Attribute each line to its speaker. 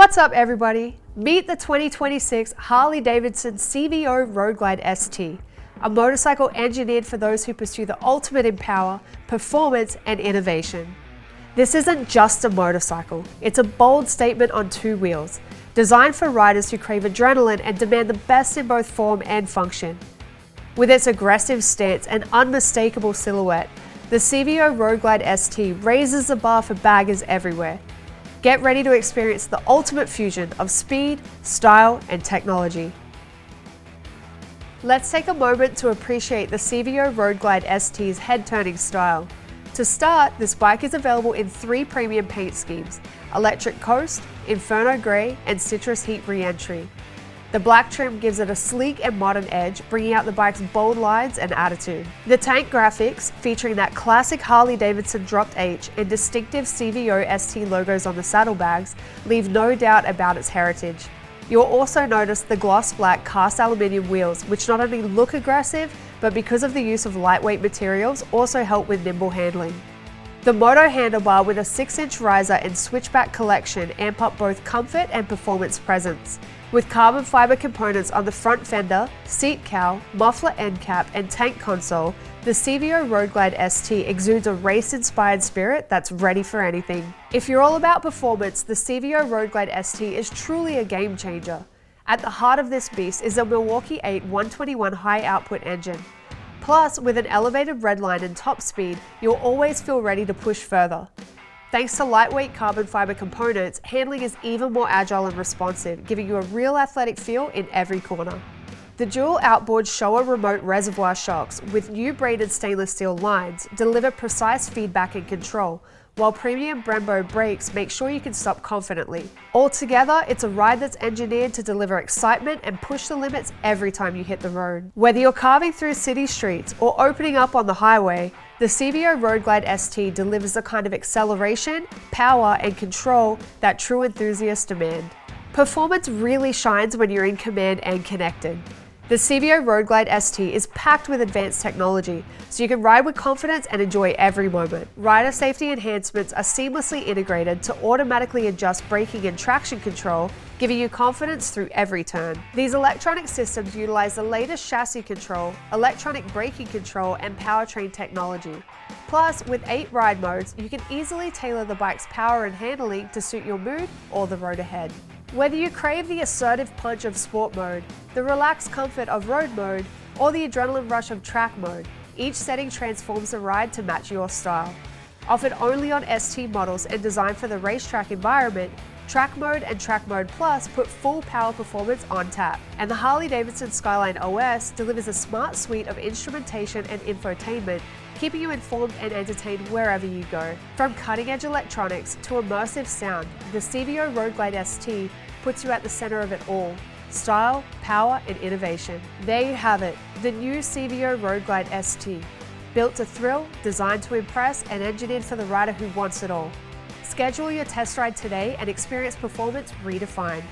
Speaker 1: What's up everybody? Meet the 2026 Harley-Davidson CVO Road Glide ST, a motorcycle engineered for those who pursue the ultimate in power, performance, and innovation. This isn't just a motorcycle, it's a bold statement on two wheels, designed for riders who crave adrenaline and demand the best in both form and function. With its aggressive stance and unmistakable silhouette, the CVO Road Glide ST raises the bar for baggers everywhere. Get ready to experience the ultimate fusion of speed, style, and technology. Let's take a moment to appreciate the CVO Road Glide ST's head-turning style. To start, this bike is available in 3 premium paint schemes: Electric Coast, Inferno Grey, and Citrus Heat Re-Entry. The black trim gives it a sleek and modern edge, bringing out the bike's bold lines and attitude. The tank graphics, featuring that classic Harley-Davidson dropped H and distinctive CVO ST logos on the saddlebags, leave no doubt about its heritage. You'll also notice the gloss black cast aluminium wheels, which not only look aggressive, but because of the use of lightweight materials, also help with nimble handling. The Moto handlebar with a 6-inch riser and switchback collection amp up both comfort and performance presence. With carbon fiber components on the front fender, seat cowl, muffler end cap, and tank console, the CVO Road Glide ST exudes a race-inspired spirit that's ready for anything. If you're all about performance, the CVO Road Glide ST is truly a game changer. At the heart of this beast is a Milwaukee 8 121 high-output engine. Plus, with an elevated redline and top speed, you'll always feel ready to push further. Thanks to lightweight carbon fiber components, handling is even more agile and responsive, giving you a real athletic feel in every corner. The dual outboard Showa remote reservoir shocks with new braided stainless steel lines deliver precise feedback and control, while premium Brembo brakes make sure you can stop confidently. Altogether, it's a ride that's engineered to deliver excitement and push the limits every time you hit the road. Whether you're carving through city streets or opening up on the highway, the CVO Road Glide ST delivers the kind of acceleration, power, and control that true enthusiasts demand. Performance really shines when you're in command and connected. The CVO Road Glide ST is packed with advanced technology, so you can ride with confidence and enjoy every moment. Rider safety enhancements are seamlessly integrated to automatically adjust braking and traction control, giving you confidence through every turn. These electronic systems utilize the latest chassis control, electronic braking control, and powertrain technology. Plus, with 8 ride modes, you can easily tailor the bike's power and handling to suit your mood or the road ahead. Whether you crave the assertive punch of sport mode, the relaxed comfort of road mode, or the adrenaline rush of track mode, each setting transforms the ride to match your style. Offered only on ST models and designed for the racetrack environment, Track Mode and Track Mode Plus put full power performance on tap, and the Harley-Davidson Skyline OS delivers a smart suite of instrumentation and infotainment, keeping you informed and entertained wherever you go. From cutting-edge electronics to immersive sound, the CVO Road Glide ST puts you at the center of it all: style, power, and innovation. There you have it, the new CVO Road Glide ST. Built to thrill, designed to impress, and engineered for the rider who wants it all. Schedule your test ride today and experience performance redefined.